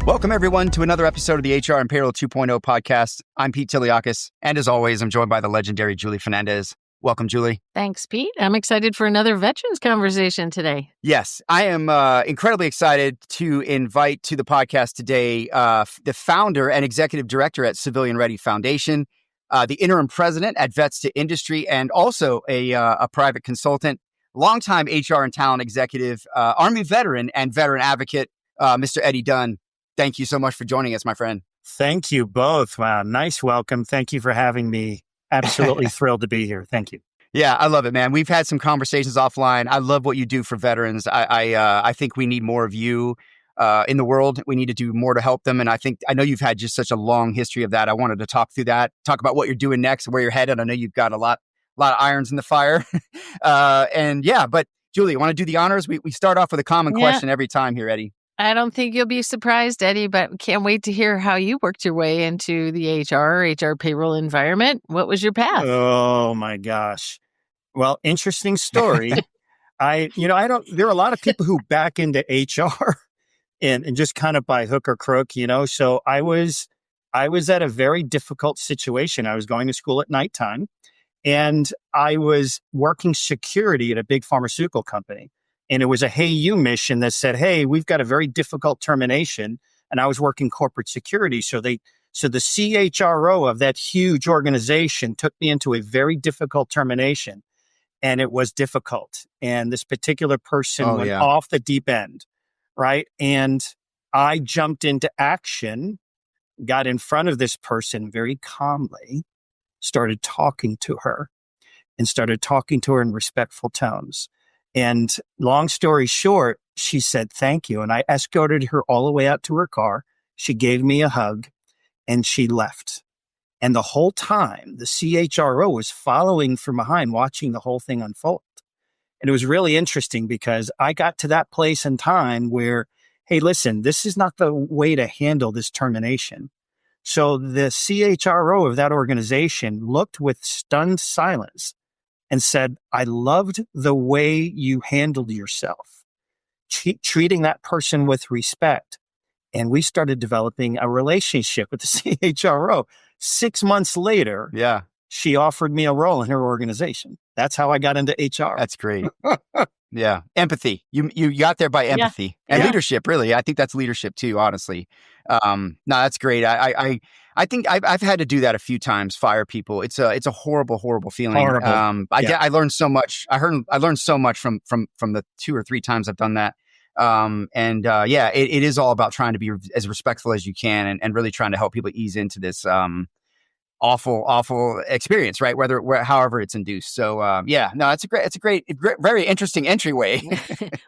Welcome, everyone, to another episode of the HR and Payroll 2.0 podcast. I'm Pete Tiliakis, and as always, I'm joined by the legendary Julie Fernandez. Welcome, Julie. Thanks, Pete. I'm excited for another veterans conversation today. Yes, I am incredibly excited to invite to the podcast today the founder and executive director at Civilian Ready Foundation, the interim president at Vets to Industry, and also a private consultant, longtime HR and talent executive, Army veteran and veteran advocate, Mr. Eddie Dunn. Thank you so much for joining us, my friend. Thank you both. Wow, nice welcome. Thank you for having me. Absolutely thrilled to be here. Thank you. Yeah, I love it, man. We've had some conversations offline. I love what you do for veterans. I think we need more of you in the world. We need to do more to help them. And I know you've had just such a long history of that. I wanted to talk through that, talk about what you're doing next, where you're headed. I know you've got a lot of irons in the fire. But Julie, you want to do the honors? We start off with a common question every time here, Eddie. I don't think you'll be surprised, Eddie, but can't wait to hear how you worked your way into the HR payroll environment. What was your path? Oh my gosh. Well, interesting story. There are a lot of people who back into HR and just kind of by hook or crook, so I was at a very difficult situation. I was going to school at nighttime and I was working security at a big pharmaceutical company. And it was a Hey You mission that said, hey, we've got a very difficult termination. And I was working corporate security. So the CHRO of that huge organization took me into a very difficult termination. And it was difficult. And this particular person went off the deep end, right? And I jumped into action, got in front of this person very calmly, started talking to her in respectful tones. And long story short, she said, thank you. And I escorted her all the way out to her car. She gave me a hug and she left. And the whole time, the CHRO was following from behind, watching the whole thing unfold. And it was really interesting because I got to that place in time where, hey, listen, this is not the way to handle this termination. So the CHRO of that organization looked with stunned silence and said, I loved the way you handled yourself, treating that person with respect. And we started developing a relationship with the CHRO. 6 months later, she offered me a role in her organization. That's how I got into HR. That's great. Yeah. Empathy. You got there by empathy and leadership, really. I think that's leadership too, honestly. No, that's great. I think I've had to do that a few times, fire people. It's a horrible, horrible feeling. Horrible. I learned so much. I learned so much from the 2 or 3 times I've done that. It is all about trying to be as respectful as you can and really trying to help people ease into this awful experience, right? However it's induced. So, it's a great, very interesting entryway.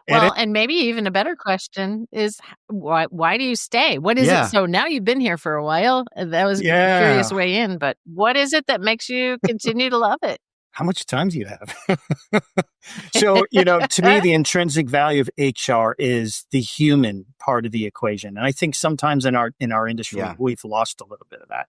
Well, and maybe even a better question is why do you stay? What is it? So now you've been here for a while. That was a curious way in, but what is it that makes you continue to love it? How much time do you have? So, to me, the intrinsic value of HR is the human part of the equation. And I think sometimes in our industry, we've lost a little bit of that.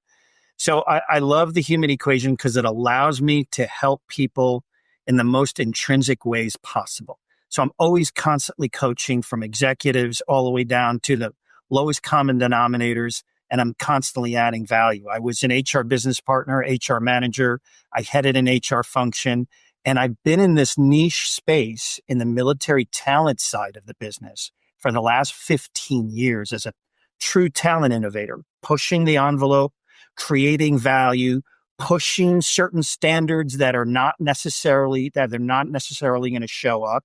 So I love the human equation because it allows me to help people in the most intrinsic ways possible. So I'm always constantly coaching from executives all the way down to the lowest common denominators, and I'm constantly adding value. I was an HR business partner, HR manager. I headed an HR function, and I've been in this niche space in the military talent side of the business for the last 15 years as a true talent innovator, pushing the envelope, creating value, pushing certain standards that are not necessarily going to show up,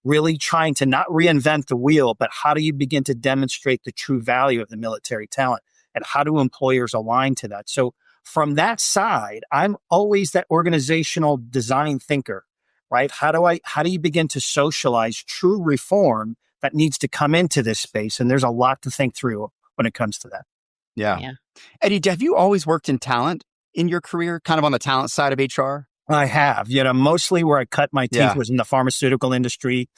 really trying to not reinvent the wheel, but how do you begin to demonstrate the true value of the military talent and how do employers align to that? So from that side, I'm always that organizational design thinker, right? How do you begin to socialize true reform that needs to come into this space? And there's a lot to think through when it comes to that. Yeah. Eddie, have you always worked in talent in your career, kind of on the talent side of HR? I have. Mostly where I cut my teeth was in the pharmaceutical industry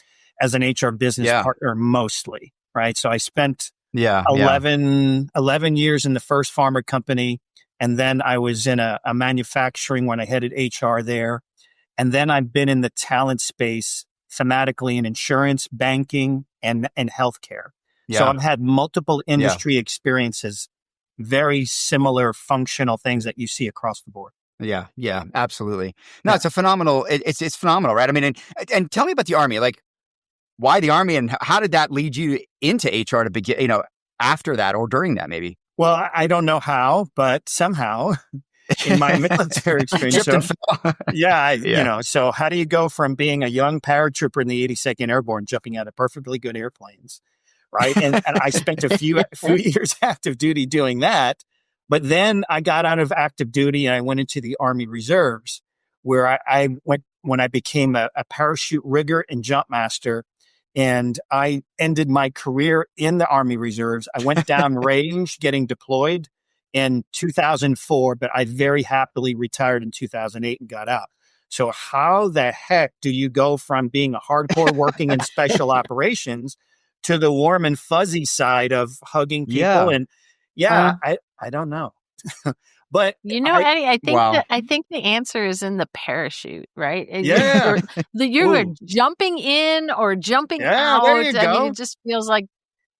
as an HR business partner, mostly, right? So I spent 11 years in the first pharma company, and then I was in a manufacturing when I headed HR there. And then I've been in the talent space thematically in insurance, banking, and healthcare. So I've had multiple industry experiences, very similar functional things that you see across the board. Yeah, absolutely. No, it's a phenomenal. It's phenomenal, right? I mean, and tell me about the Army. Like, why the Army, and how did that lead you into HR to begin? You know, after that or during that, maybe. Well, I don't know how, but somehow in my military experience, you know, so how do you go from being a young paratrooper in the 82nd Airborne, jumping out of perfectly good airplanes, right? And I spent a few years active duty doing that. But then I got out of active duty and I went into the Army Reserves, where I went when I became a parachute rigger and jump master. And I ended my career in the Army Reserves. I went down range getting deployed in 2004, but I very happily retired in 2008 and got out. So how the heck do you go from being a hardcore working in special operations to the warm and fuzzy side of hugging people? And I don't know. But Eddie, I think the answer is in the parachute, right? Yeah. You were jumping in or jumping out. There you go. I mean, it just feels like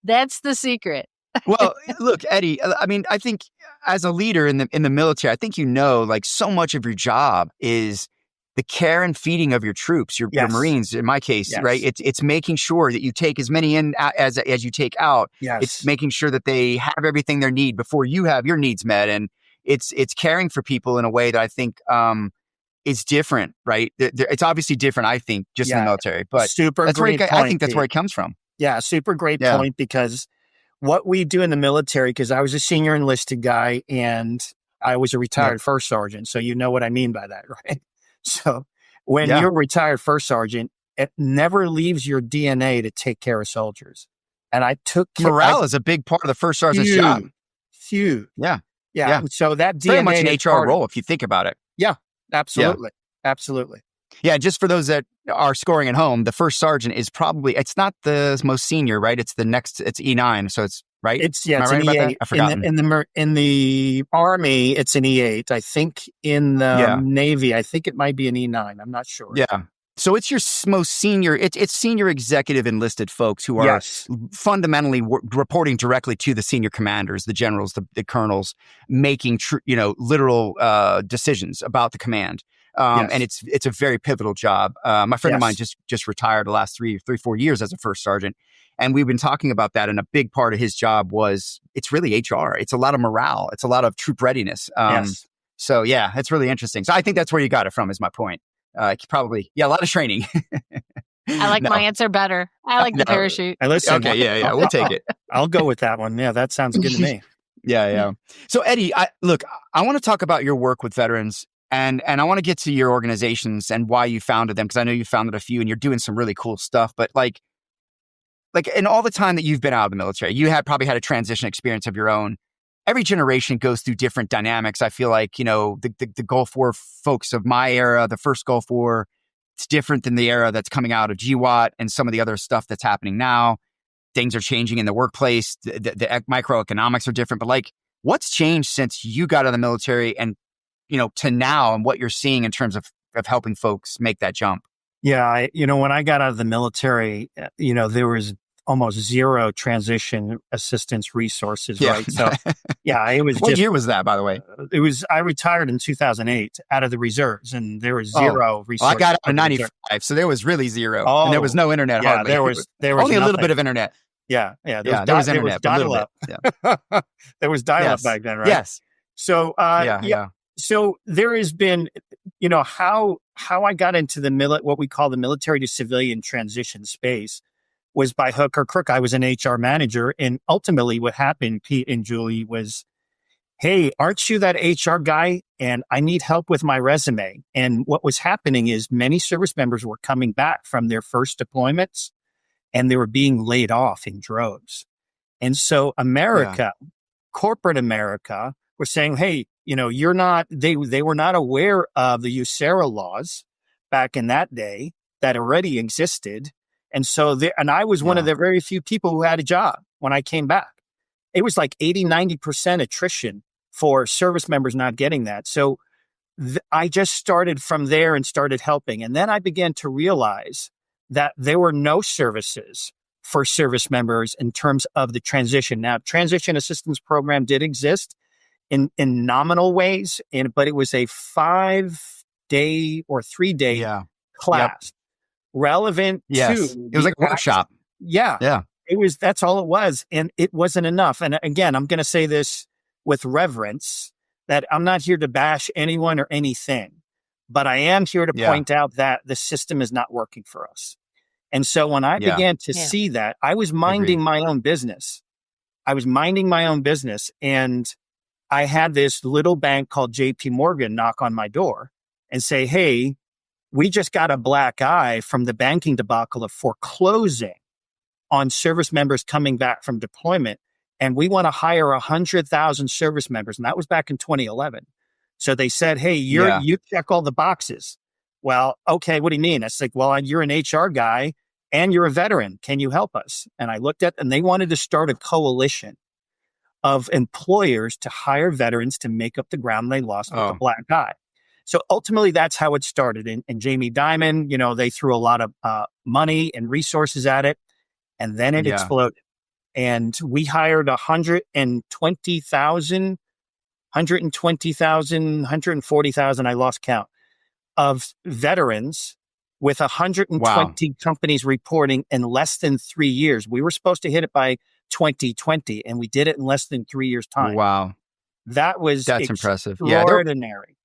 that's the secret. Well, look, Eddie, I mean, I think as a leader in the military, I think, you know, like, so much of your job is the care and feeding of your troops, your Marines, in my case, right? It's making sure that you take as many in as you take out. It's making sure that they have everything they need before you have your needs met. And it's caring for people in a way that I think is different, right? It's obviously different, I think, just in the military. But super great point, I think that's where it comes from. Yeah, super great point, because what we do in the military, because I was a senior enlisted guy and I was a retired first sergeant. So you know what I mean by that, right? So when you're a retired first sergeant, it never leaves your DNA to take care of soldiers. And I took morale is a big part of the first sergeant's job. Huge. Yeah. So that it's DNA very much an HR role if you think about it. Yeah, absolutely. Absolutely. Yeah, just for those that are scoring at home, the first sergeant is probably, it's not the most senior, right? It's the next, it's E9. So it's right. It's an E8. I forgot. In the Army, it's an E8. I think in the Navy, I think it might be an E9. I'm not sure. Yeah. So it's your most senior, it's senior executive enlisted folks who are fundamentally reporting directly to the senior commanders, the generals, the colonels, making literal decisions about the command. And it's a very pivotal job. My friend of mine just retired the last 4 years as a first sergeant. And we've been talking about that. And a big part of his job was, it's really HR. It's a lot of morale. It's a lot of troop readiness. So yeah, it's really interesting. So I think that's where you got it from, is my point. Probably, a lot of training. I like my answer better. I like the parachute. Okay, we'll take it. I'll go with that one. Yeah, that sounds good to me. Yeah. So Eddie, I want to talk about your work with veterans. And I want to get to your organizations and why you founded them, because I know you founded a few and you're doing some really cool stuff. But like in all the time that you've been out of the military, you probably had a transition experience of your own. Every generation goes through different dynamics. I feel like, the Gulf War folks of my era, the first Gulf War, it's different than the era that's coming out of GWAT and some of the other stuff that's happening now. Things are changing in the workplace. The microeconomics are different. But like, what's changed since you got out of the military and to now, and what you're seeing in terms of helping folks make that jump? Yeah, when I got out of the military, there was almost zero transition assistance resources, right? So, it was. What year was that, by the way? I retired in 2008 out of the reserves, and there was zero resources. Well, I got out in 95, so there was really zero, and there was no internet. Hardly. There was only nothing. A little bit of internet. There was internet, but a little bit. There was dial-up back then, right? Yes. So, So there has been, how I got into what we call the military to civilian transition space was by hook or crook. I was an HR manager, and ultimately what happened, Pete and Julie, was, hey, aren't you that HR guy? And I need help with my resume. And what was happening is many service members were coming back from their first deployments, and they were being laid off in droves. And so corporate America, were saying, hey, you're not, they were not aware of the USERRA laws back in that day that already existed. And so I was one of the very few people who had a job when I came back. It was like 80-90% attrition for service members not getting that. So I just started from there and started helping. And then I began to realize that there were no services for service members in terms of the transition. Now, transition assistance program did exist in nominal ways, but it was a 5-day or 3-day class relevant to. It was like a workshop. Yeah. That's all it was. And it wasn't enough. And again, I'm going to say this with reverence, that I'm not here to bash anyone or anything, but I am here to point out that the system is not working for us. And so when I began to see that, I was minding my own business. And I had this little bank called JP Morgan knock on my door and say, hey, we just got a black eye from the banking debacle of foreclosing on service members coming back from deployment. And we want to hire 100,000 service members. And that was back in 2011. So they said, hey, you check all the boxes. Well, okay, what do you mean? It's like, well, you're an HR guy and you're a veteran. Can you help us? And I looked at, and they wanted to start a coalition of employers to hire veterans to make up the ground they lost with the black eye. So ultimately, that's how it started. And Jamie Dimon, they threw a lot of money and resources at it, and then it exploded. And we hired 140,000, I lost count, of veterans with 120 companies reporting in less than 3 years. We were supposed to hit it by 2020, and we did it in less than 3 years' time. Wow. That's impressive. Extraordinary.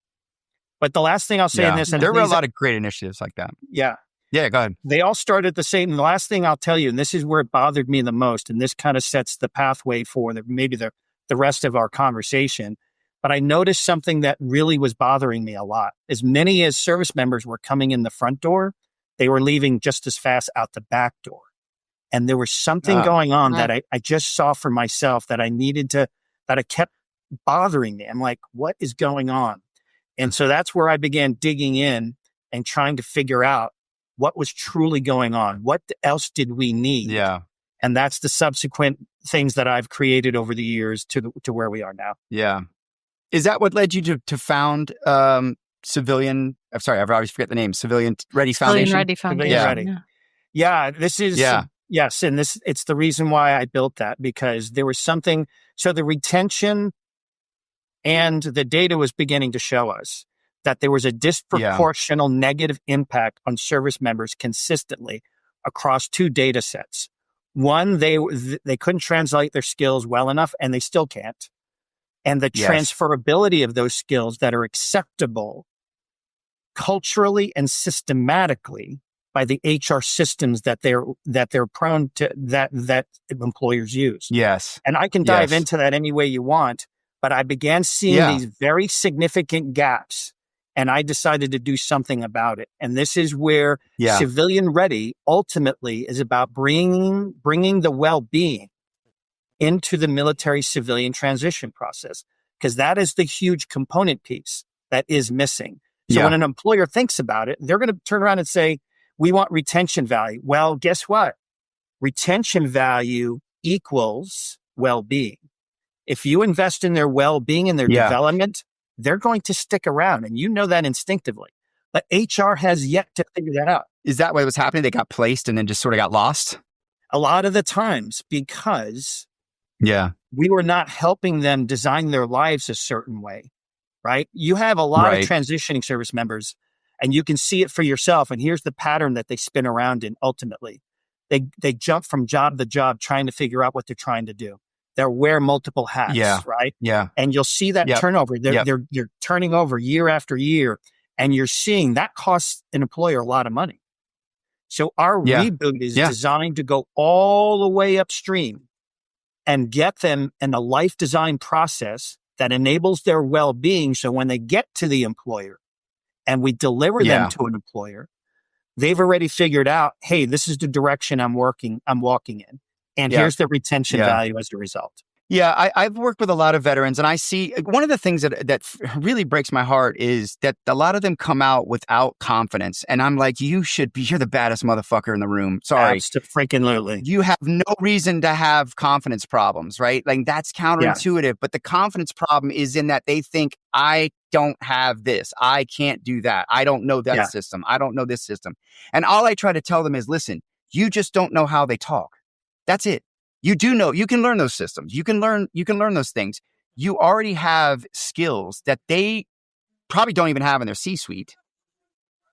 But the last thing I'll say in this, and there were a lot of great initiatives like that. Yeah, go ahead. They all started the same. And the last thing I'll tell you, and this is where it bothered me the most, and this kind of sets the pathway for maybe the rest of our conversation. But I noticed something that really was bothering me a lot. As many as service members were coming in the front door, they were leaving just as fast out the back door. And there was something going on that I just saw for myself that that it kept bothering me. I'm like, what is going on? And so that's where I began digging in and trying to figure out what was truly going on. What else did we need? Yeah. And that's the subsequent things that I've created over the years to where we are now. Yeah. Is that what led you to found Civilian? I'm sorry, I've always forget the name. Civilian Ready Foundation. Civilian Ready Foundation. Yeah. This is yes, and it's the reason why I built that, because there was something. So the retention and the data was beginning to show us that there was a disproportional negative impact on service members consistently across 2 data sets. One, they couldn't translate their skills well enough, and they still can't. And the transferability of those skills that are acceptable culturally and systematically by the HR systems that they're prone to, that employers use. Yes. And I can dive into that any way you want, but I began seeing these very significant gaps, and I decided to do something about it. And this is where Civilian Ready ultimately is about bringing the well-being into the military civilian transition process, because that is the huge component piece that is missing. So when an employer thinks about it, they're going to turn around and say, we want retention value. Well, guess what? Retention value equals well-being. If you invest in their well-being and their development, they're going to stick around. And you know that instinctively. But HR has yet to figure that out. Is that what was happening? They got placed and then just sort of got lost? A lot of the times, because we were not helping them design their lives a certain way, right? You have a lot of transitioning service members, and you can see it for yourself. And here's the pattern that they spin around in ultimately. They jump from job to job trying to figure out what they're trying to do. They'll wear multiple hats, right? Yeah. And you'll see that turnover. They're turning over year after year, and you're seeing that costs an employer a lot of money. So our reboot is designed to go all the way upstream and get them in a life design process that enables their well-being. So when they get to the employer and we deliver them to an employer, they've already figured out, hey, this is the direction I'm walking in. And here's the retention value as a result. Yeah, I've worked with a lot of veterans, and I see one of the things that really breaks my heart is that a lot of them come out without confidence. And I'm like, you're the baddest motherfucker in the room. Sorry. Freaking You have no reason to have confidence problems, right? Like that's counterintuitive. But the confidence problem is in that they think, I don't have this. I can't do that. I don't know that system. I don't know this system. And all I try to tell them is, listen, you just don't know how they talk. That's it. You do know, you can learn those systems. You can learn those things. You already have skills that they probably don't even have in their C-suite,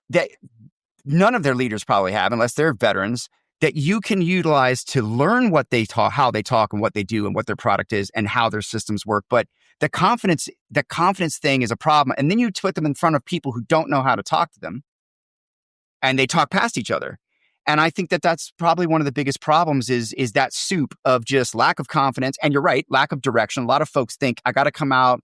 that none of their leaders probably have, unless they're veterans, that you can utilize to learn what they talk, how they talk and what they do and what their product is and how their systems work. But the confidence thing is a problem. And then you put them in front of people who don't know how to talk to them, and they talk past each other. And I think that that's probably one of the biggest problems is that soup of just lack of confidence. And you're right, lack of direction. A lot of folks think I got to come out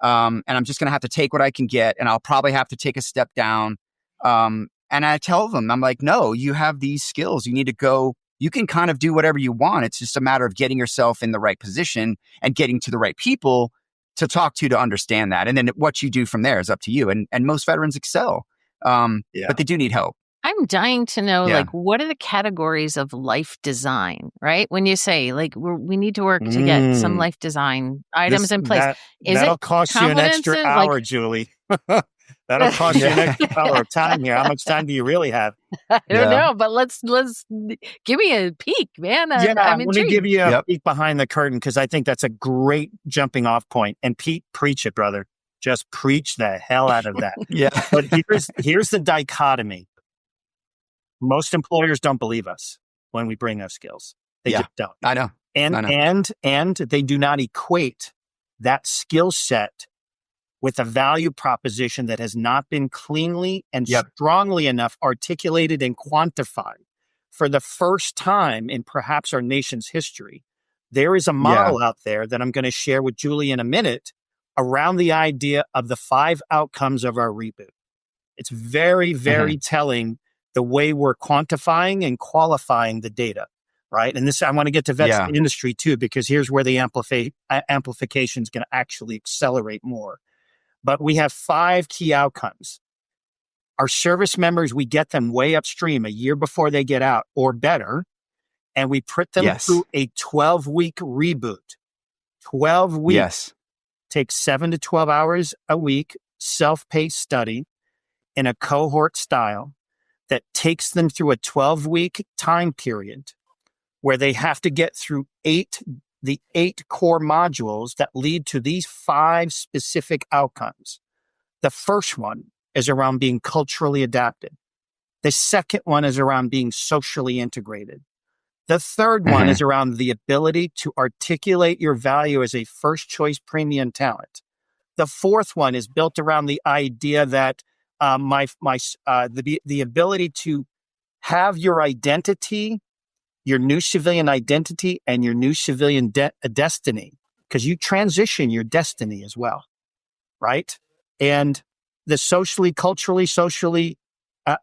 and I'm just going to have to take what I can get, and I'll probably have to take a step down. And I tell them, I'm like, no, you have these skills. You need to go. You can kind of do whatever you want. It's just a matter of getting yourself in the right position and getting to the right people to talk to understand that. And then what you do from there is up to you. And most veterans excel, but they do need help. I'm dying to know, like, what are the categories of life design, right? When you say, like, we need to work to get some life design items in place. That'll cost you an extra hour, Julie. That'll cost you an extra hour of time here. How much time do you really have? I don't know, but let's give me a peek, man. I'm let me give you a peek behind the curtain, because I think that's a great jumping off point. And Pete, preach it, brother. Just preach the hell out of that. But here's the dichotomy. Most employers don't believe us when we bring those skills. They just don't. I know. And they do not equate that skill set with a value proposition that has not been cleanly and strongly enough articulated and quantified. For the first time in perhaps our nation's history, there is a model out there that I'm going to share with Julie in a minute around the idea of the 5 outcomes of our reboot. It's very, very telling the way we're quantifying and qualifying the data, right? And this, I want to get to vets industry too, because here's where the amplification is going to actually accelerate more. But we have 5 key outcomes. Our service members, we get them way upstream a year before they get out or better, and we put them through a 12-week reboot. 12 weeks. Takes 7 to 12 hours a week, self-paced study in a cohort style that takes them through a 12-week time period where they have to get through the 8 core modules that lead to these 5 specific outcomes. The first one is around being culturally adapted. The second one is around being socially integrated. The third one is around the ability to articulate your value as a first choice premium talent. The fourth one is built around the idea that the ability to have your identity, your new civilian identity, and your new civilian destiny, because you transition your destiny as well, right? And the socially, culturally,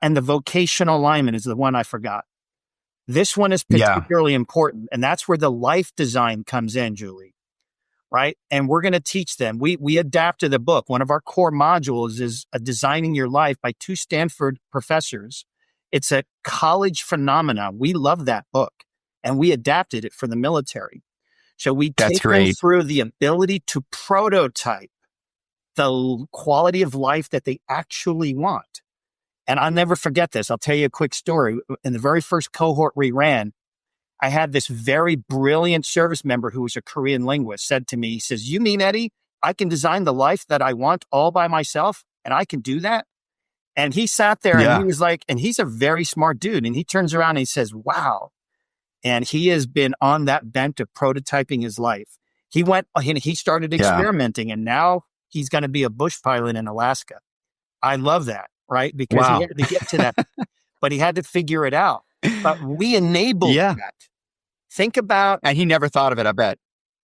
and the vocational alignment is the one I forgot. This one is particularly important, and that's where the life design comes in, Julie, right? And we're going to teach them. We adapted a book. One of our core modules is Designing Your Life by 2 Stanford professors. It's a college phenomenon. We love that book, and we adapted it for the military. So we take them through the ability to prototype the quality of life that they actually want. And I'll never forget this. I'll tell you a quick story. In the very first cohort we ran, I had this very brilliant service member who was a Korean linguist said to me, he says, "You mean, Eddie, I can design the life that I want all by myself, and I can do that?" And he sat there and he was like, and he's a very smart dude. And he turns around and he says, "Wow." And he has been on that bent of prototyping his life. He went and he started experimenting, and now he's going to be a bush pilot in Alaska. I love that, right? Because he had to get to that, but he had to figure it out. But we enabled that. Think about... And he never thought of it, I bet.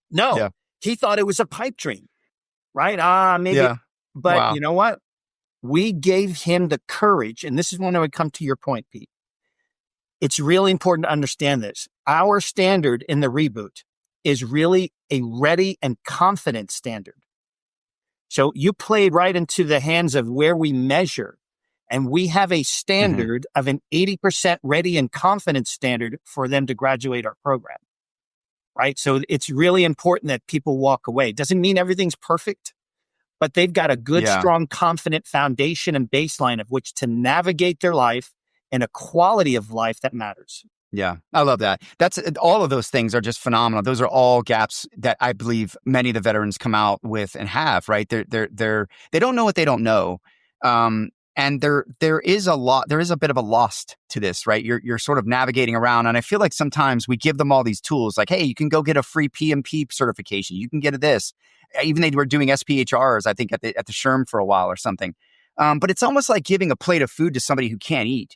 No, he thought it was a pipe dream, right? Maybe. But you know what? We gave him the courage, and this is when I would come to your point, Pete. It's really important to understand this. Our standard in the reboot is really a ready and confident standard. So you played right into the hands of where we measure, and we have a standard of an 80% ready and confident standard for them to graduate our program, right? So it's really important that people walk away. Doesn't mean everything's perfect, but they've got a good, strong, confident foundation and baseline of which to navigate their life in a quality of life that matters. Yeah, I love that. That's all of those things are just phenomenal. Those are all gaps that I believe many of the veterans come out with and have, right? They don't know what they don't know. And there is a bit of a lost to this, right? You're sort of navigating around. And I feel like sometimes we give them all these tools like, hey, you can go get a free PMP certification. You can get this. Even they were doing SPHRs, I think at the SHRM for a while or something. But it's almost like giving a plate of food to somebody who can't eat,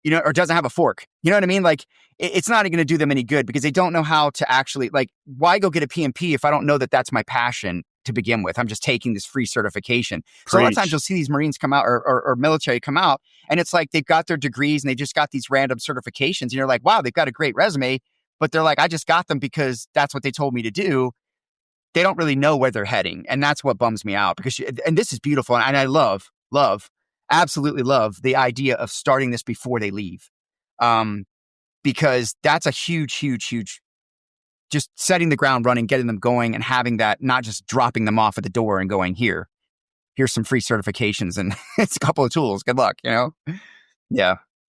or doesn't have a fork. You know what I mean? Like it's not going to do them any good because they don't know how to actually, like, why go get a PMP if I don't know that that's my passion to begin with? I'm just taking this free certification. So a lot of times you'll see these Marines come out or military come out, and it's like they've got their degrees and they just got these random certifications. And you're like, wow, they've got a great resume, but they're like, I just got them because that's what they told me to do. They don't really know where they're heading. And that's what bums me out because, and this is beautiful. And I absolutely love the idea of starting this before they leave. Because that's a huge, just setting the ground running, getting them going and having that, not just dropping them off at the door and going, here's some free certifications and it's a couple of tools. Good luck, Yeah.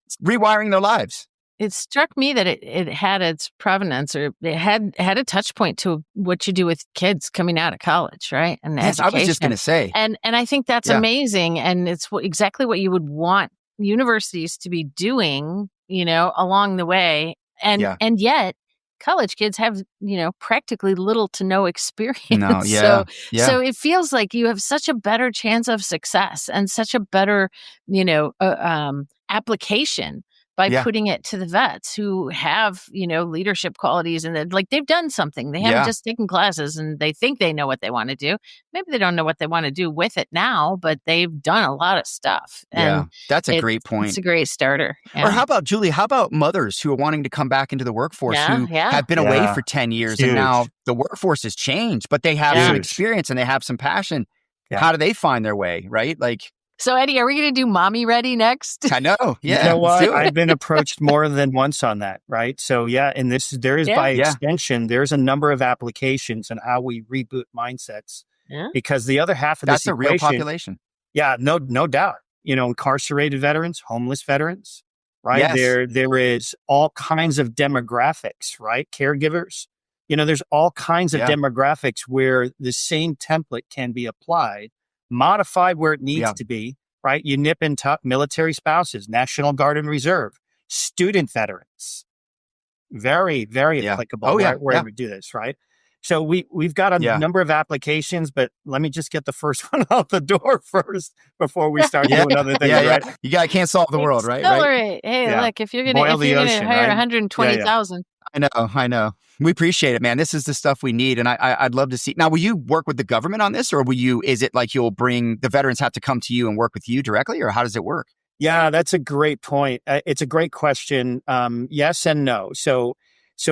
It's rewiring their lives. It struck me that it had its provenance, or it had a touch point to what you do with kids coming out of college, right? And yes, education. I was just going to say. And I think that's amazing. And it's exactly what you would want universities to be doing, along the way. And yet college kids have, practically little to no experience. No, So it feels like you have such a better chance of success and such a better, application by putting it to the vets who have, leadership qualities and they've done something. They haven't just taken classes and they think they know what they want to do. Maybe they don't know what they want to do with it now, but they've done a lot of stuff. And that's a great point. It's a great starter. Yeah. Or how about, Julie, mothers who are wanting to come back into the workforce who have been away for 10 years and now the workforce has changed, but they have some experience and they have some passion. Yeah. How do they find their way, right? So, Eddie, are we going to do Mommy Ready next? I know. Yeah. You know what? I've been approached more than once on that, right? So, and there is by extension, there's a number of applications on how we reboot mindsets. Yeah. Because the other half of that's this equation, real population. Yeah, no doubt. Incarcerated veterans, homeless veterans, right? Yes. There is all kinds of demographics, right? Caregivers. There's all kinds of demographics where the same template can be applied, modified where it needs to be, right? You nip and tuck military spouses, National Guard and Reserve, student veterans. Very, very applicable where we do this, right? So we've got a number of applications, but let me just get the first one out the door first before we start doing other things, right? You can't solve the world, right? Right? Hey, look, if you're going to hire 120,000. I know. We appreciate it, man. This is the stuff we need. And I'd love to see. Now, will you work with the government on this or is it like you'll bring the veterans have to come to you and work with you directly, or how does it work? Yeah, that's a great point. It's a great question. Yes and no. So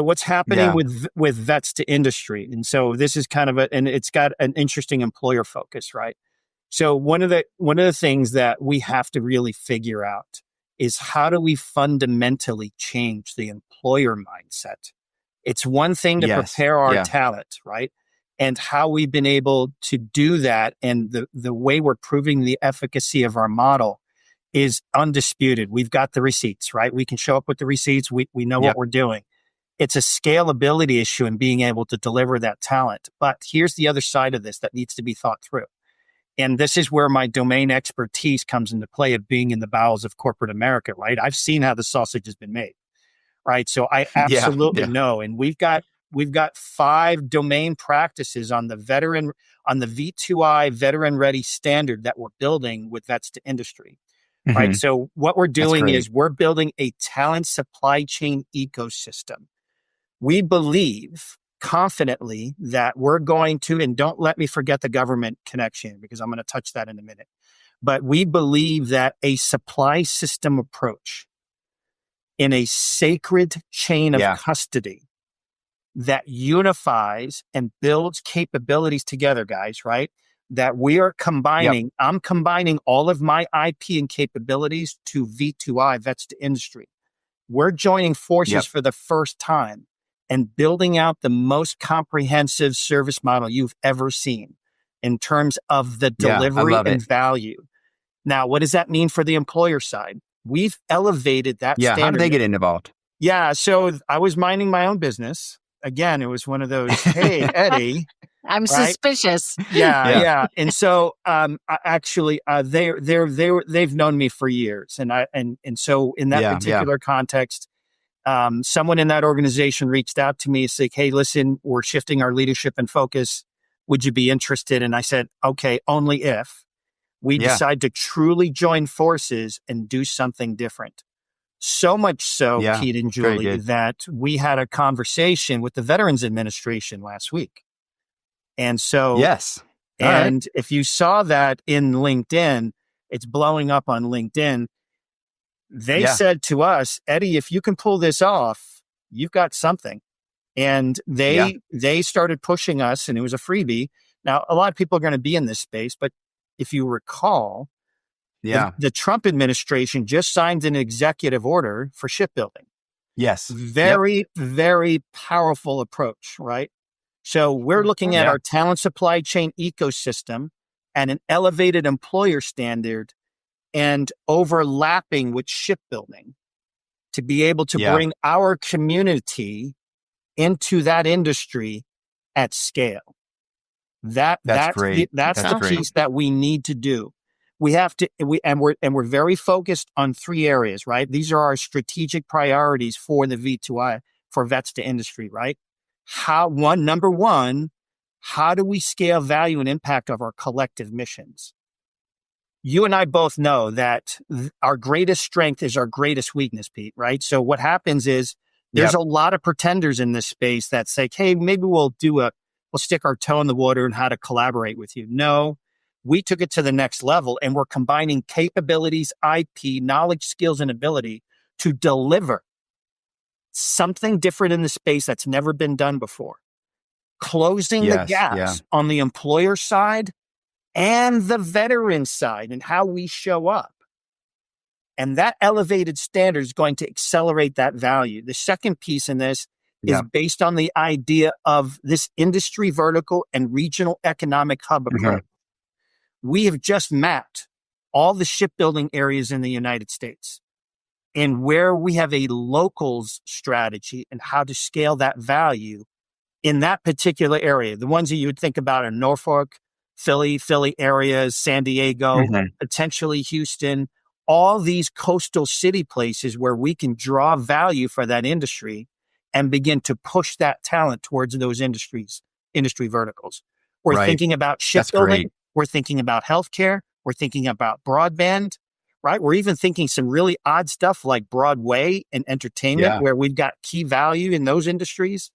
what's happening with vets to industry? And so this is kind of and it's got an interesting employer focus, right? So one of the things that we have to really figure out is how do we fundamentally change the employer mindset? It's one thing to prepare our talent, right? And how we've been able to do that and the way we're proving the efficacy of our model is undisputed. We've got the receipts, right? We can show up with the receipts. We know what we're doing. It's a scalability issue in being able to deliver that talent. But here's the other side of this that needs to be thought through. And this is where my domain expertise comes into play of being in the bowels of corporate America, right? I've seen how the sausage has been made, right? So I absolutely know. And we've got 5 domain practices on the V2I veteran ready standard that we're building with vets to industry, right? So what we're doing is we're building a talent supply chain ecosystem. We believe confidently that we're going to, and don't let me forget the government connection because I'm going to touch that in a minute, but we believe that a supply system approach in a sacred chain of custody that unifies and builds capabilities together, guys, right? That we are combining, I'm combining all of my IP and capabilities to V2I, vets to industry. We're joining forces for the first time and building out the most comprehensive service model you've ever seen in terms of the delivery and value. Now, what does that mean for the employer side? We've elevated that standard. How do they get involved? Yeah. So I was minding my own business. Again, it was one of those, hey, Eddie. I'm right? suspicious. Yeah. And so, they've known me for years, and so in that particular context, someone in that organization reached out to me and said, "Hey, listen, we're shifting our leadership and focus. Would you be interested?" And I said, "Okay, only if we decide to truly join forces and do something different." So much so, Pete and Julie, that we had a conversation with the Veterans Administration last week. And so, if you saw that in LinkedIn, it's blowing up on LinkedIn. They said to us, "Eddie, if you can pull this off, you've got something." And they started pushing us, and it was a freebie. Now, a lot of people are going to be in this space, but if you recall, the Trump administration just signed an executive order for shipbuilding. Yes. Very, very powerful approach, right? So we're looking at our talent supply chain ecosystem and an elevated employer standard and overlapping with shipbuilding to be able to bring our community into that industry at scale. That's great. That's the piece that we need to do. We have to, we're very focused on 3 areas, right? These are our strategic priorities for the V2I, for vets to industry, right? Number one, how do we scale value and impact of our collective missions? You and I both know that our greatest strength is our greatest weakness, Pete, right? So what happens is there's a lot of pretenders in this space that say, "Hey, maybe we'll stick our toe in the water and how to collaborate with you." No, we took it to the next level, and we're combining capabilities, IP, knowledge, skills, and ability to deliver something different in the space that's never been done before. Closing the gaps on the employer side and the veteran side and how we show up. And that elevated standard is going to accelerate that value. The second piece in this is based on the idea of this industry vertical and regional economic hub approach. We have just mapped all the shipbuilding areas in the United States and where we have a locals strategy and how to scale that value in that particular area. The ones that you would think about are Norfolk, Philly areas, San Diego, potentially Houston, all these coastal city places where we can draw value for that industry and begin to push that talent towards those industry verticals. We're thinking about shipbuilding. We're thinking about healthcare. We're thinking about broadband, right? We're even thinking some really odd stuff like Broadway and entertainment, where we've got key value in those industries,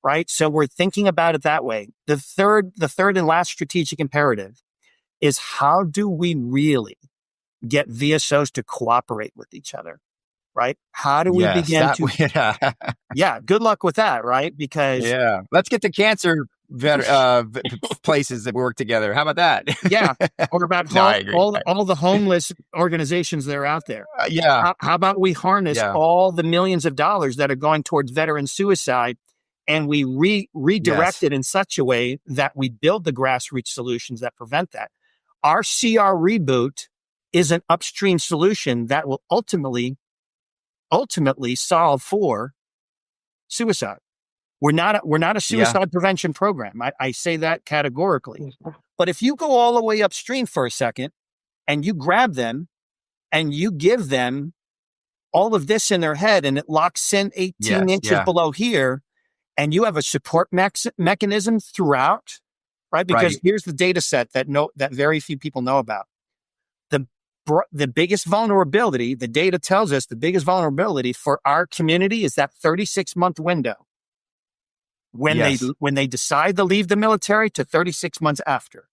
right? So we're thinking about it that way. The third and last strategic imperative is, how do we really get VSOs to cooperate with each other, right? How do we begin to... good luck with that, right? Because... let's get to cancer places that work together. How about that? Or about all the homeless organizations that are out there. How about we harness all the millions of dollars that are going towards veteran suicide, and we redirect it in such a way that we build the grassroots solutions that prevent that. Our CR reboot is an upstream solution that will ultimately solve for suicide. We're not a suicide prevention program. I say that categorically. But if you go all the way upstream for a second and you grab them and you give them all of this in their head and it locks in 18 inches below here, and you have a support mechanism throughout, right? Because here's the data set that very few people know about. The biggest vulnerability, the data tells us the biggest vulnerability for our community is that 36-month window. When they decide to leave the military to 36 months after,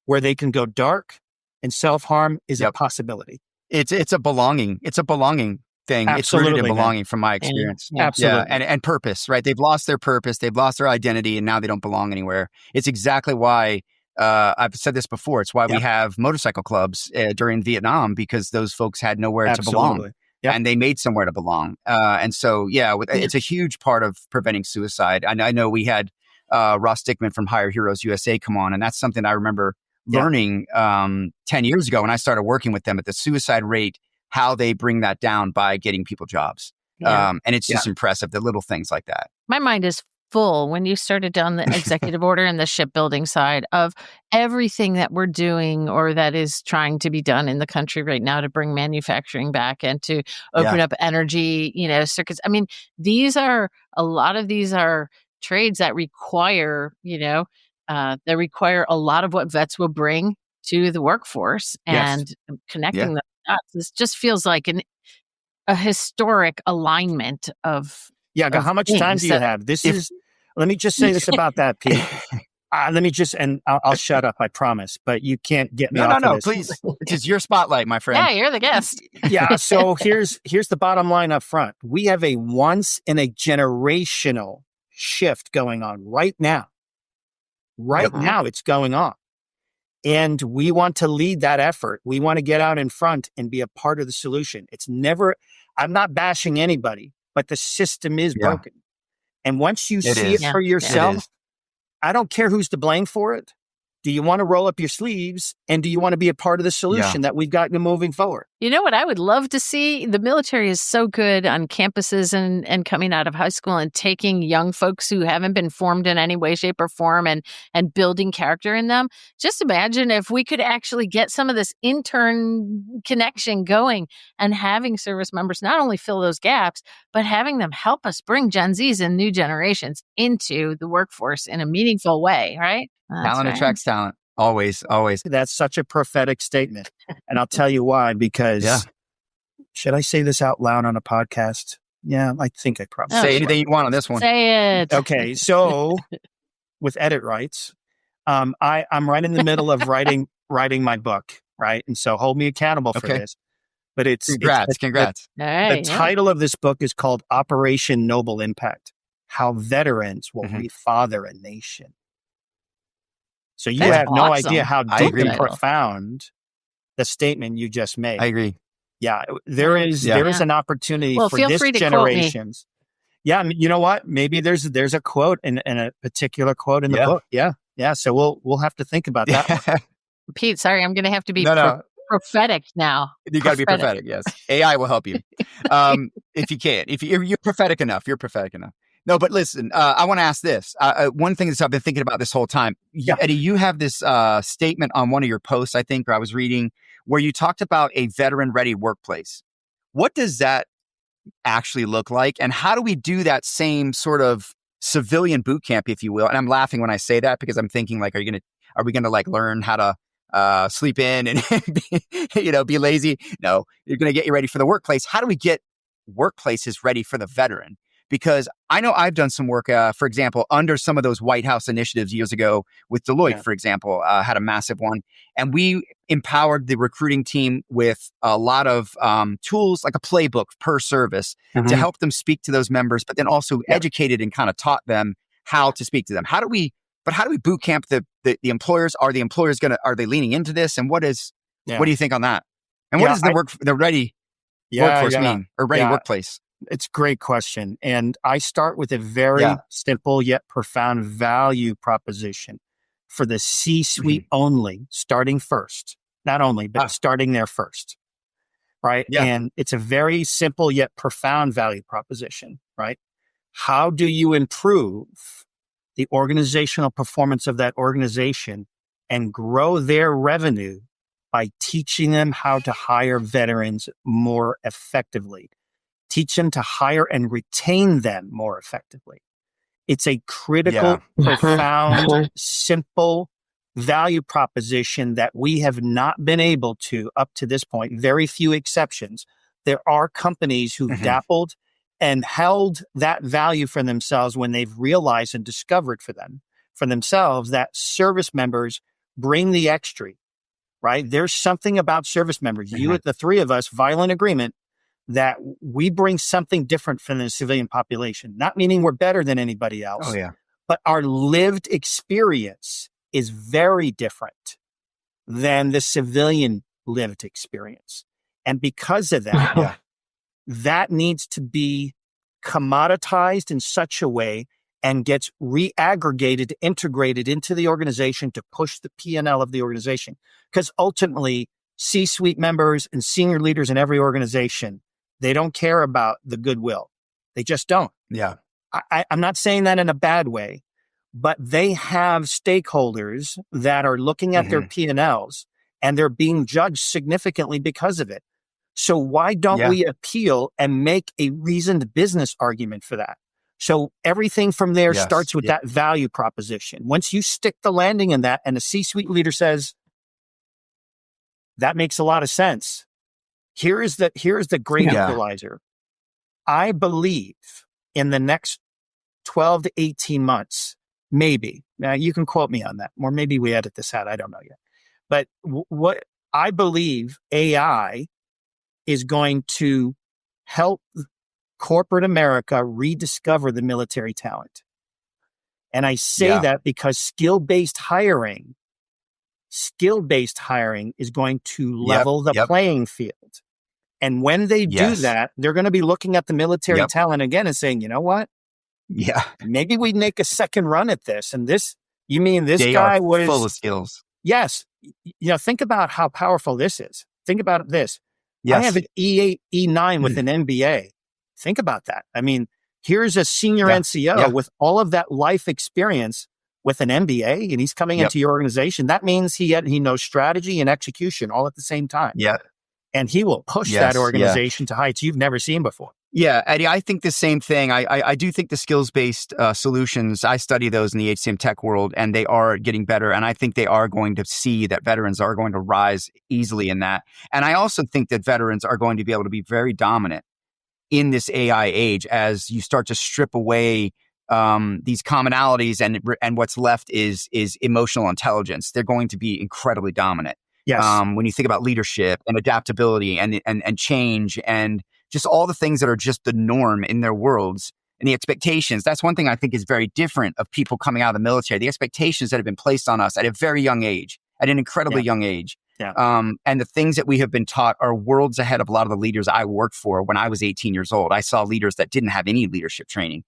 where they can go dark and self-harm is a possibility. It's a belonging thing. Absolutely, it's rooted in belonging from my experience. Absolutely. And purpose, right? They've lost their purpose. They've lost their identity, and now they don't belong anywhere. It's exactly why I've said this before. It's why we have motorcycle clubs during Vietnam, because those folks had nowhere to belong. And they made somewhere to belong. And so, it's a huge part of preventing suicide. I know we had Ross Dickman from Hire Heroes USA come on, and that's something I remember learning 10 years ago when I started working with them, at the suicide rate, how they bring that down by getting people jobs. Yeah. And it's just impressive, the little things like that. My mind is full when you started down the executive order and the shipbuilding side of everything that we're doing or that is trying to be done in the country right now to bring manufacturing back and to open up energy, circuits. I mean, a lot of these are trades that require, that require a lot of what vets will bring to the workforce, and connecting the dots. This just feels like a historic alignment of how much time do you have? Let me just say this about that, Pete. I'll shut up, I promise, but you can't get me off of this. No, please. This is your spotlight, my friend. Yeah, you're the guest. So here's the bottom line up front. We have a once in a generational shift going on right now. Now it's going on. And we want to lead that effort. We want to get out in front and be a part of the solution. I'm not bashing anybody, but the system is broken. And once you see it for yourself, I don't care who's to blame for it. Do you want to roll up your sleeves, and do you want to be a part of the solution that we've got moving forward? You know what I would love to see? The military is so good on campuses and coming out of high school and taking young folks who haven't been formed in any way, shape, or form and building character in them. Just imagine if we could actually get some of this intern connection going and having service members not only fill those gaps, but having them help us bring Gen Zs and new generations into the workforce in a meaningful way, right? Talent attracts talent. Always. That's such a prophetic statement. And I'll tell you why, because should I say this out loud on a podcast? Yeah, I think I probably say anything you want on this one. Say it. Okay. So with edit rights, I'm right in the middle of writing my book. Right. And so hold me accountable for this. But congrats. The title of this book is called Operation Noble Impact: How Veterans Will Refather a Nation. So you have no idea how deep and profound the statement you just made. I agree. Yeah, there is an opportunity for this generation's. Yeah, you know what? Maybe there's a quote in a particular quote in the book. Yeah. So we'll have to think about that. Pete, sorry, I'm going to have to be prophetic now. You got to be prophetic. Yes, AI will help you if you can. If you're prophetic enough, you're prophetic enough. No, but listen, I want to ask this. One thing that I've been thinking about this whole time, Eddie, you have this statement on one of your posts, I think, or I was reading, where you talked about a veteran-ready workplace. What does that actually look like? And how do we do that same sort of civilian boot camp, if you will? And I'm laughing when I say that because I'm thinking, like, are we gonna like learn how to sleep in and be lazy? No, you're gonna get you ready for the workplace. How do we get workplaces ready for the veteran? Because I know I've done some work, for example, under some of those White House initiatives years ago with Deloitte, for example, had a massive one. And we empowered the recruiting team with a lot of tools, like a playbook per service to help them speak to those members, but then also educated and kind of taught them how to speak to them. How do we boot camp the employers? Are the employers are they leaning into this? And what do you think on that? And what does the ready workforce mean, or ready workplace? It's a great question. And I start with a very simple yet profound value proposition for the C-suite only, starting first. Not only, but starting there first. Right? Yeah. And it's a very simple yet profound value proposition. Right? How do you improve the organizational performance of that organization and grow their revenue by teaching them how to hire veterans more effectively? Teach them to hire and retain them more effectively. It's a critical, profound, simple value proposition that we have not been able to, up to this point, very few exceptions. There are companies who've dabbled and held that value for themselves when they've realized and discovered for themselves that service members bring the extra, right? There's something about service members. You, the three of us, violent agreement, that we bring something different from the civilian population, not meaning we're better than anybody else, but our lived experience is very different than the civilian lived experience. And because of that, that needs to be commoditized in such a way and gets reaggregated, integrated into the organization to push the P&L of the organization. Because ultimately, C-suite members and senior leaders in every organization, they don't care about the goodwill. They just don't. Yeah. I'm not saying that in a bad way, but they have stakeholders that are looking at their P&Ls and they're being judged significantly because of it. So why don't we appeal and make a reasoned business argument for that? So everything from there starts with that value proposition. Once you stick the landing in that and the C-suite leader says, that makes a lot of sense. Here is the great equalizer. I believe in the next 12 to 18 months, maybe. Now you can quote me on that, or maybe we edit this out. I don't know yet. But what I believe AI is going to help corporate America rediscover the military talent. And I say that because skill-based hiring is going to level the playing field. And when they do that, they're going to be looking at the military talent again and saying, you know what? Yeah. Maybe we make a second run at this. And this guy was full of skills. Yes. Think about how powerful this is. Think about this. Yes. I have an E8, E9 with an MBA. Think about that. I mean, here's a senior NCO with all of that life experience with an MBA, and he's coming into your organization. That means he knows strategy and execution all at the same time. Yeah. And he will push that organization to heights you've never seen before. Yeah, Eddie, I think the same thing. I do think the skills-based solutions, I study those in the HCM tech world, and they are getting better. And I think they are going to see that veterans are going to rise easily in that. And I also think that veterans are going to be able to be very dominant in this AI age as you start to strip away these commonalities, and what's left is emotional intelligence. They're going to be incredibly dominant. Yes. When you think about leadership and adaptability and change and just all the things that are just the norm in their worlds and the expectations. That's one thing I think is very different of people coming out of the military. The expectations that have been placed on us at a very young age, at an incredibly young age. Yeah. And the things that we have been taught are worlds ahead of a lot of the leaders I worked for when I was 18 years old. I saw leaders that didn't have any leadership training.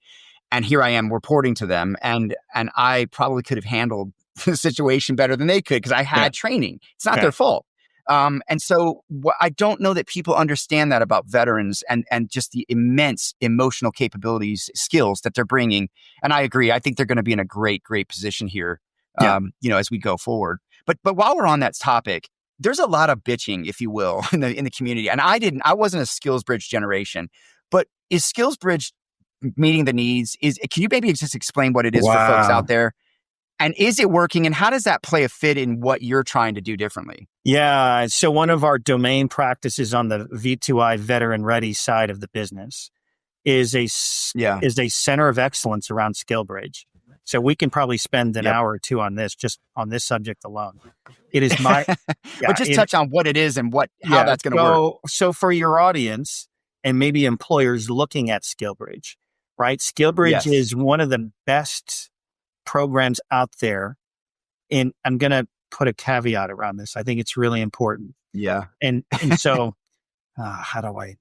And here I am reporting to them. And I probably could have handled the situation better than they could because I had training. It's not their fault. And so I don't know that people understand that about veterans and just the immense emotional capabilities, skills that they're bringing. And I agree. I think they're going to be in a great, great position here, as we go forward. But while we're on that topic, there's a lot of bitching, if you will, in the community. And I wasn't a Skills Bridge generation, but is Skills Bridge meeting the needs? Can you maybe just explain what it is for folks out there? And is it working? And how does that play a fit in what you're trying to do differently? Yeah. So one of our domain practices on the V2I veteran ready side of the business is a center of excellence around SkillBridge. So we can probably spend an hour or two on this, just on this subject alone. It is my, but just touch on what it is and how that's going to work. So for your audience and maybe employers looking at SkillBridge, right? SkillBridge is one of the best programs out there. And I'm going to put a caveat around this. I think it's really important. Yeah. And so, how do I?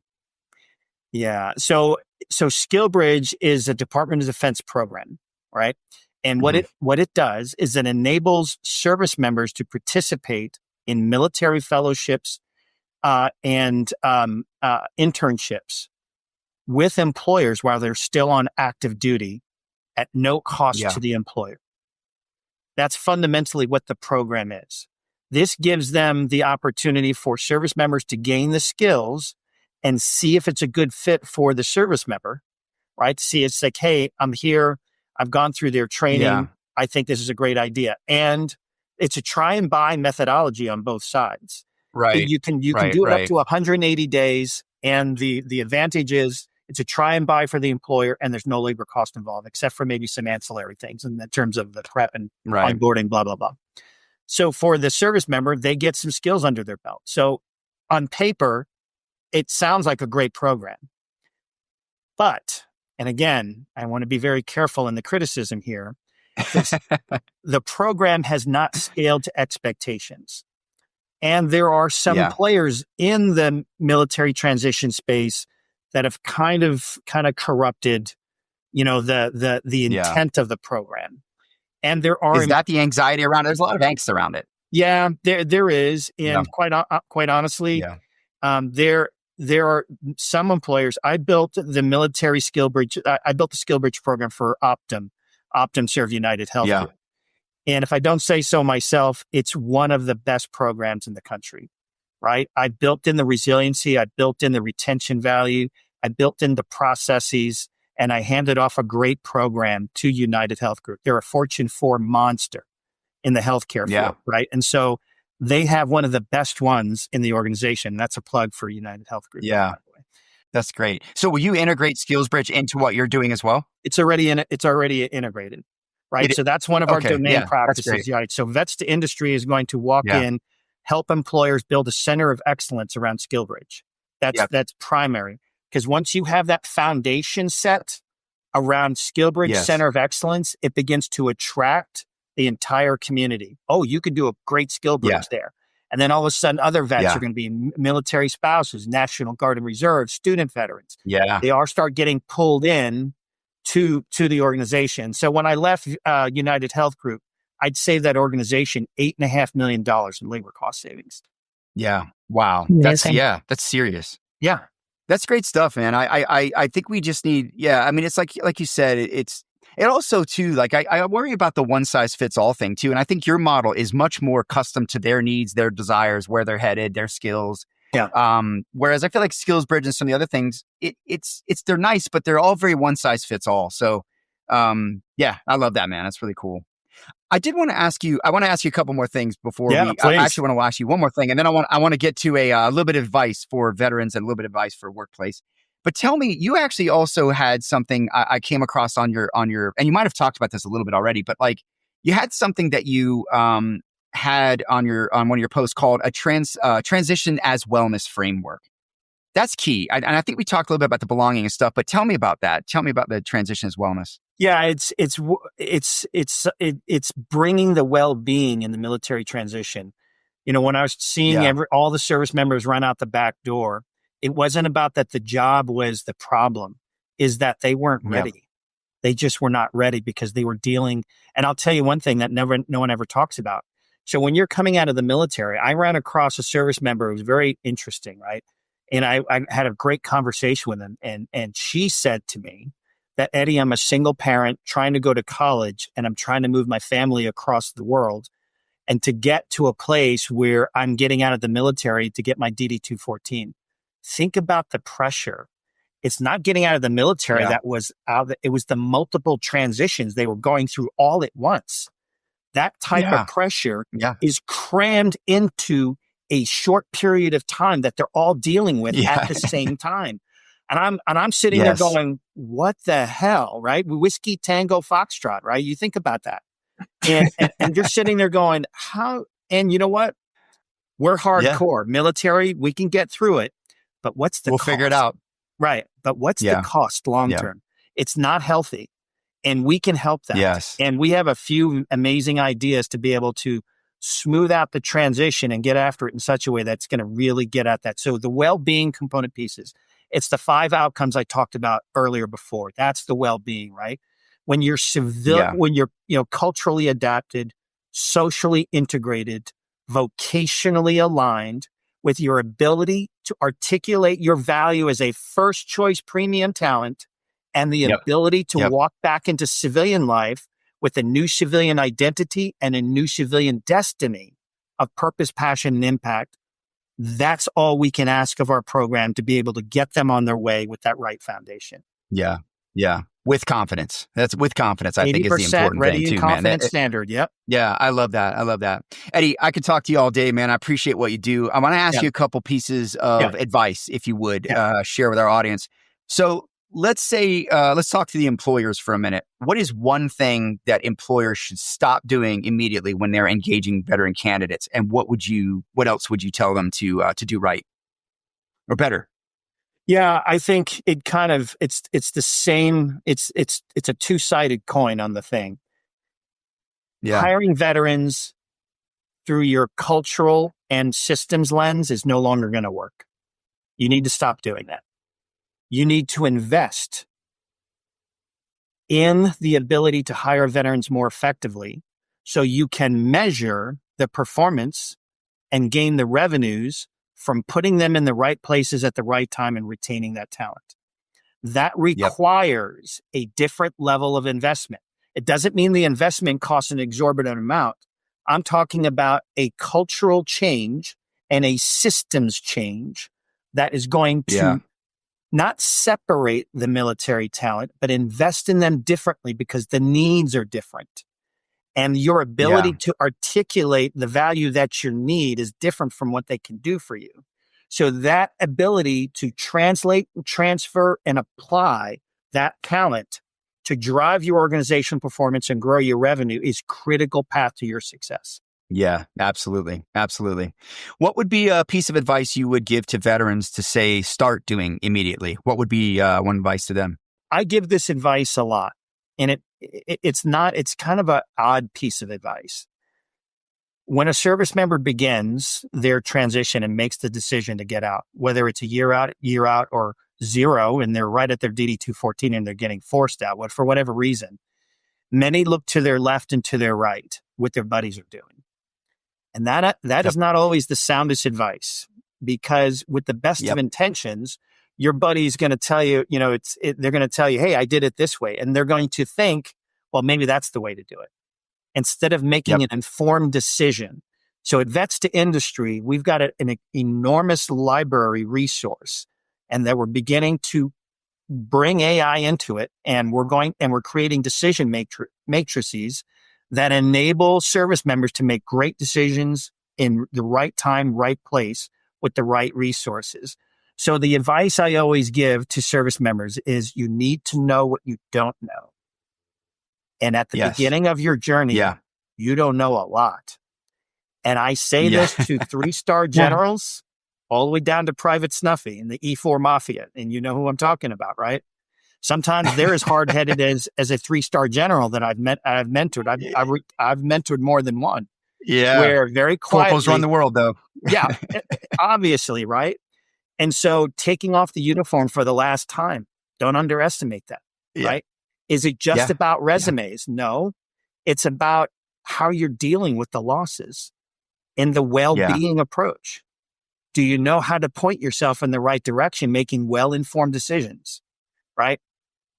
Yeah. So SkillBridge is a Department of Defense program, right? And what it does is it enables service members to participate in military fellowships and internships with employers while they're still on active duty at no cost to the employer. That's fundamentally what the program is. This gives them the opportunity for service members to gain the skills and see if it's a good fit for the service member, right? See, it's like, hey, I'm here. I've gone through their training. Yeah. I think this is a great idea. And it's a try and buy methodology on both sides. Right. You can do it up to 180 days. And the advantage is it's a try and buy for the employer, and there's no labor cost involved, except for maybe some ancillary things in terms of the prep and onboarding, blah, blah, blah. So for the service member, they get some skills under their belt. So on paper, it sounds like a great program. But, and again, I want to be very careful in the criticism here. The program has not scaled to expectations. And there are some players in the military transition space that have kind of corrupted, the intent of the program. And there are... Is that the anxiety around it? There's a lot of angst around it. Yeah, there is. And quite honestly, there are some employers. I built the military skill bridge. I built the skill bridge program for Optum. Optum served United Health Group. And if I don't say so myself, it's one of the best programs in the country, right? I built in the resiliency. I built in the retention value. I built in the processes, and I handed off a great program to United Health Group. They're a Fortune 4 monster in the healthcare field, right? And so they have one of the best ones in the organization. That's a plug for United Health Group. Yeah. By the way. That's great. So will you integrate SkillsBridge into what you're doing as well? It's already integrated, right? So that's one of our domain practices, right? So Vets to Industry is going to walk in, help employers build a center of excellence around SkillsBridge. That's primary. Because once you have that foundation set around SkillsBridge Center of Excellence, it begins to attract the entire community. Oh, you could do a great SkillsBridge there. And then all of a sudden, other vets are going to be military spouses, National Guard and Reserve, student veterans. They all start getting pulled in to the organization. So when I left United Health Group, I'd save that organization $8.5 million in labor cost savings. Yeah. Wow. Amazing. That's serious. Yeah. That's great stuff, man. I think we just need, I mean, it's like you said, it also too, like I worry about the one size fits all thing too. And I think your model is much more custom to their needs, their desires, where they're headed, their skills. Whereas I feel like SkillsBridge and some of the other things, they're nice, but they're all very one size fits all. So, I love that, man. That's really cool. I did want to ask you, a couple more things before I actually want to ask you one more thing. And then I want to get to a little bit of advice for veterans and a little bit of advice for workplace. But tell me, you actually also had something I came across on your, and you might have talked about this a little bit already, but like you had something that you had on one of your posts called a transition as wellness framework. That's key. And I think we talked a little bit about the belonging and stuff, but tell me about that. Tell me about the transition as wellness. Yeah, it's bringing the well-being in the military transition. You know, when I was seeing all the service members run out the back door, it wasn't about that the job was the problem, is that they weren't ready. They just were not ready because they were dealing. And I'll tell you one thing that no one ever talks about. So when you're coming out of the military, I ran across a service member who was very interesting, right? And I had a great conversation with him. And she said to me that, Eddie, I'm a single parent trying to go to college and I'm trying to move my family across the world. And to get to a place where I'm getting out of the military to get my DD-214. Think about the pressure. It's not getting out of the military that was out. It was the multiple transitions they were going through all at once. That type of pressure is crammed into a short period of time that they're all dealing with at the same time. And I'm sitting there going, what the hell, right? Whiskey, Tango, Foxtrot, right? You think about that. And you're sitting there going, how? And you know what? We're hardcore military. We can get through it. But what's the cost? We'll figure it out. Right. But what's the cost long term? It's not healthy. And we can help that. Yes. And we have a few amazing ideas to be able to smooth out the transition and get after it in such a way that's going to really get at that. So the well-being component pieces, it's the 5 outcomes I talked about earlier before. That's the well-being, right? When you're when you're, culturally adapted, socially integrated, vocationally aligned, with your ability to articulate your value as a first choice premium talent and the ability to walk back into civilian life with a new civilian identity and a new civilian destiny of purpose, passion, and impact. That's all we can ask of our program to be able to get them on their way with that right foundation. Yeah. Yeah. With confidence. That's with confidence, I think, is the important ready thing too, and confident man. standard. Yep. Yeah. I love that. Eddie, I could talk to you all day, man. I appreciate what you do. I want to ask you a couple pieces of advice, if you would, share with our audience. So let's talk to the employers for a minute. What is one thing that employers should stop doing immediately when they're engaging veteran candidates? And what else would you tell them to do right or better? Yeah, I think it's the same. It's a two-sided coin on the thing. Yeah. Hiring veterans through your cultural and systems lens is no longer going to work. You need to stop doing that. You need to invest in the ability to hire veterans more effectively so you can measure the performance and gain the revenues from putting them in the right places at the right time and retaining that talent. That requires a different level of investment. It doesn't mean the investment costs an exorbitant amount. I'm talking about a cultural change and a systems change that is going to not separate the military talent, but invest in them differently because the needs are different. And your ability to articulate the value that you need is different from what they can do for you. So that ability to translate, transfer, and apply that talent to drive your organization performance and grow your revenue is critical path to your success. Yeah, absolutely. Absolutely. What would be a piece of advice you would give to veterans to say, start doing immediately? What would be one advice to them? I give this advice a lot, and it's kind of an odd piece of advice. When a service member begins their transition and makes the decision to get out, whether it's a year out or zero, and they're right at their DD-214 and they're getting forced out, for whatever reason, many look to their left and to their right what their buddies are doing. And that is not always the soundest advice, because with the best of intentions, your buddy's going to tell you, they're going to tell you, hey, I did it this way. And they're going to think, well, maybe that's the way to do it, instead of making an informed decision. So at Vets to Industry, we've got an enormous library resource, and that we're beginning to bring AI into it. And we're creating decision matrices that enable service members to make great decisions in the right time, right place, with the right resources. So the advice I always give to service members is you need to know what you don't know. And at the beginning of your journey, you don't know a lot. And I say this to 3-star generals all the way down to Private Snuffy and the E4 Mafia. And you know who I'm talking about, right? Sometimes they're as hard-headed as a 3-star general that I've mentored. I've mentored more than one. Yeah. Where very quietly. Corporals run the world, though. Yeah, obviously, right? And so taking off the uniform for the last time, don't underestimate that, right? Is it just about resumes? No, it's about how you're dealing with the losses and the well-being approach. Do you know how to point yourself in the right direction, making well-informed decisions, right?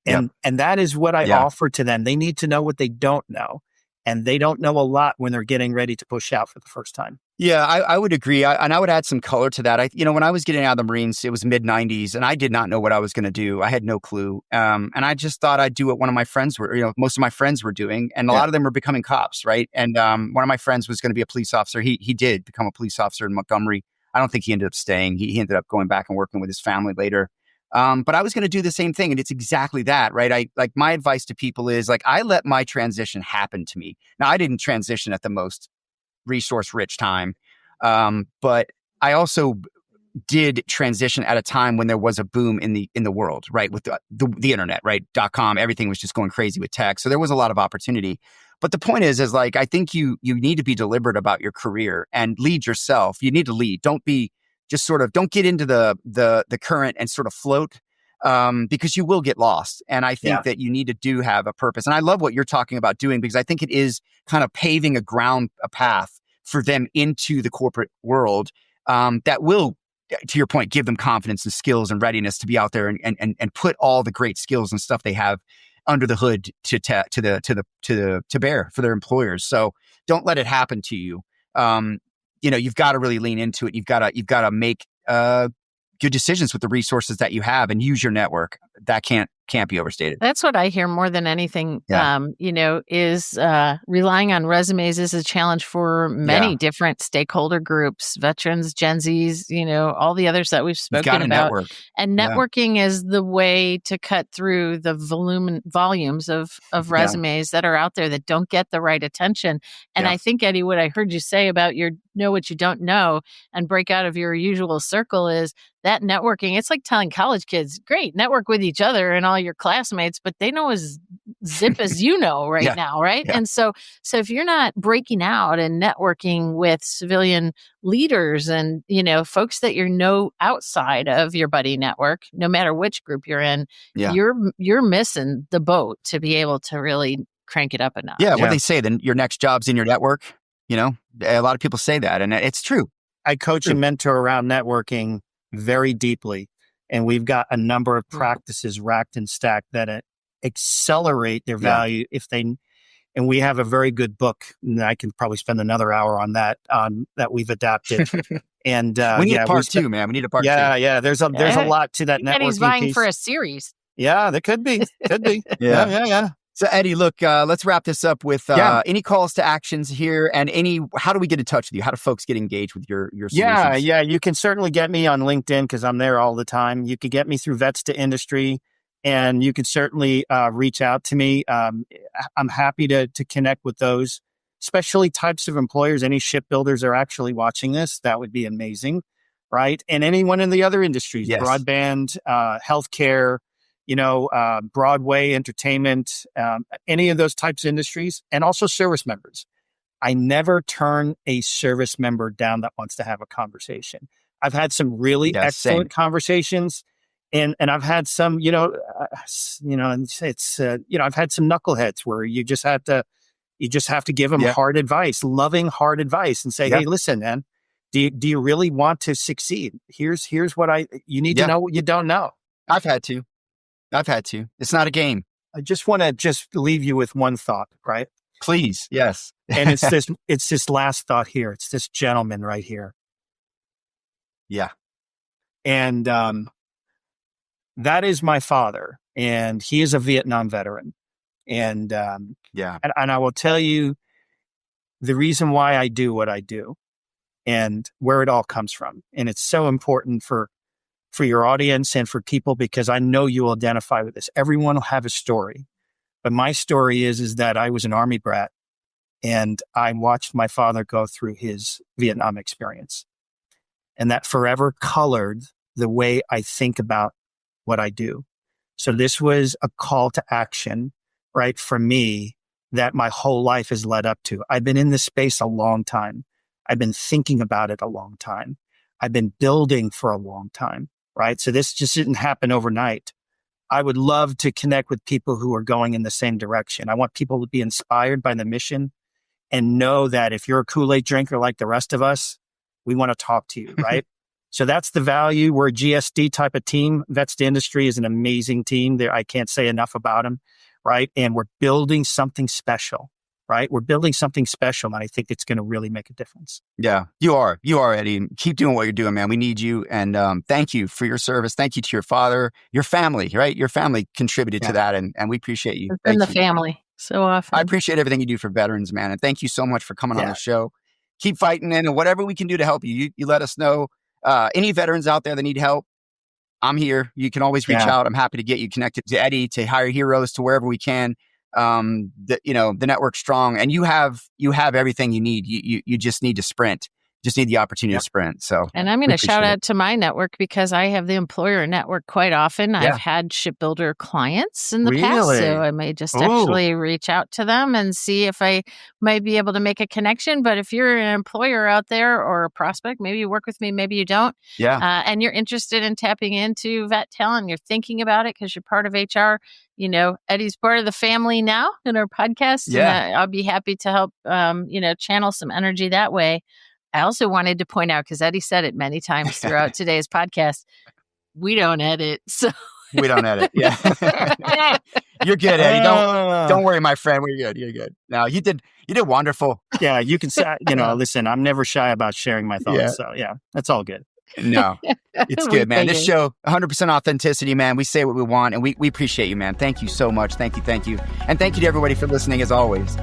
And that is what I offer to them. They need to know what they don't know. And they don't know a lot when they're getting ready to push out for the first time. Yeah, I would agree. And I would add some color to that. When I was getting out of the Marines, it was mid-90s, and I did not know what I was going to do. I had no clue. And I just thought I'd do what one of my friends were, most of my friends were doing. And a lot of them were becoming cops, right? And one of my friends was going to be a police officer. He did become a police officer in Montgomery. I don't think he ended up staying. He ended up going back and working with his family later. But I was going to do the same thing. And it's exactly that, right? My advice to people is I let my transition happen to me. Now, I didn't transition at the most resource rich time. But I also did transition at a time when there was a boom in the world, right? With the internet, right? .com, everything was just going crazy with tech. So there was a lot of opportunity. But the point is I think you need to be deliberate about your career and lead yourself. You need to lead. Don't be just don't get into the current and sort of float, because you will get lost. And I think that you need to have a purpose. And I love what you're talking about doing, because I think it is kind of paving a path for them into the corporate world, that will, to your point, give them confidence and skills and readiness to be out there and put all the great skills and stuff they have under the hood to bear for their employers. So don't let it happen to you. You've got to really lean into it. You've got to make good decisions with the resources that you have and use your network. That can't be overstated. That's what I hear more than anything, is relying on resumes is a challenge for many different stakeholder groups, veterans, Gen Zs, all the others that we've spoken about. Network. And networking is the way to cut through the volumes of resumes that are out there that don't get the right attention. And I think, Eddie, what I heard you say about your know what you don't know and break out of your usual circle is that networking. It's like telling college kids, great, network with each other and all your classmates, but they know as zip as you know now, right? Yeah. And so if you're not breaking out and networking with civilian leaders and, folks that outside of your buddy network, no matter which group you're in, you're missing the boat to be able to really crank it up enough. Yeah, what they say, then your next job's in your network. A lot of people say that, and it's true. I coach and mentor around networking very deeply. And we've got a number of practices racked and stacked that accelerate their value and we have a very good book, and I can probably spend another hour on that we've adapted. And we need a part two, man. We need a part two. Yeah. There's a lot to that networking Eddie's vying piece. for a series. Yeah, there could be. Yeah. So Eddie, look, let's wrap this up with any calls to actions here, and how do we get in touch with you? How do folks get engaged with your solutions? Yeah. You can certainly get me on LinkedIn because I'm there all the time. You can get me through Vets to Industry, and you can certainly reach out to me. I'm happy to connect with those, especially types of employers. Any shipbuilders are actually watching this. That would be amazing, right? And anyone in the other industries, broadband, healthcare, Broadway, entertainment, any of those types of industries, and also service members. I never turn a service member down that wants to have a conversation. I've had some really excellent conversations, and I've had some, I've had some knuckleheads where you just have to give them hard advice, loving hard advice, and say, hey, listen, man, do you really want to succeed? Here's what you need to know what you don't know. I've had to. It's not a game. I just want to leave you with one thought, right? Please. Yes. And it's this last thought here. It's this gentleman right here. Yeah. And that is my father, and he is a Vietnam veteran. And and I will tell you the reason why I do what I do and where it all comes from. And it's so important for your audience and for people, because I know you will identify with this. Everyone will have a story. But my story is that I was an Army brat, and I watched my father go through his Vietnam experience. And that forever colored the way I think about what I do. So this was a call to action, right, for me, that my whole life has led up to. I've been in this space a long time. I've been thinking about it a long time. I've been building for a long time. Right. So this just didn't happen overnight. I would love to connect with people who are going in the same direction. I want people to be inspired by the mission and know that if you're a Kool-Aid drinker like the rest of us, we want to talk to you. Right. So that's the value. We're a GSD type of team. Vets to Industry is an amazing team there. I can't say enough about them. Right. And we're building something special. Right. We're building something special, and I think it's going to really make a difference. Yeah, you are, Eddie. Keep doing what you're doing, man. We need you. And thank you for your service. Thank you to your father, your family, right? Your family contributed to that. And we appreciate you. And the family so often. I appreciate everything you do for veterans, man. And thank you so much for coming on the show. Keep fighting, and whatever we can do to help you, you let us know. Any veterans out there that need help, I'm here. You can always reach out. I'm happy to get you connected to Eddie, to Hire Heroes, to wherever we can. The network's strong, and you have everything you need. You just need to sprint. Just need the opportunity to sprint. So, and I'm going to shout out to my network, because I have the employer network quite often. I've had shipbuilder clients in the past, so I may just actually reach out to them and see if I might be able to make a connection. But if you're an employer out there or a prospect, maybe you work with me, maybe you don't. And you're interested in tapping into vet talent, you're thinking about it because you're part of HR. Eddie's part of the family now in our podcast. And I'll be happy to help, channel some energy that way. I also wanted to point out, because Eddie said it many times throughout today's podcast, we don't edit. So we don't edit. Yeah. You're good, Eddie. Don't worry, my friend. We're good. You're good. No, you did wonderful. Yeah, you can say, listen, I'm never shy about sharing my thoughts. Yeah. So that's all good. No, it's good, man. This show, 100% authenticity, man. We say what we want, and we appreciate you, man. Thank you so much. Thank you. And thank you to everybody for listening, as always.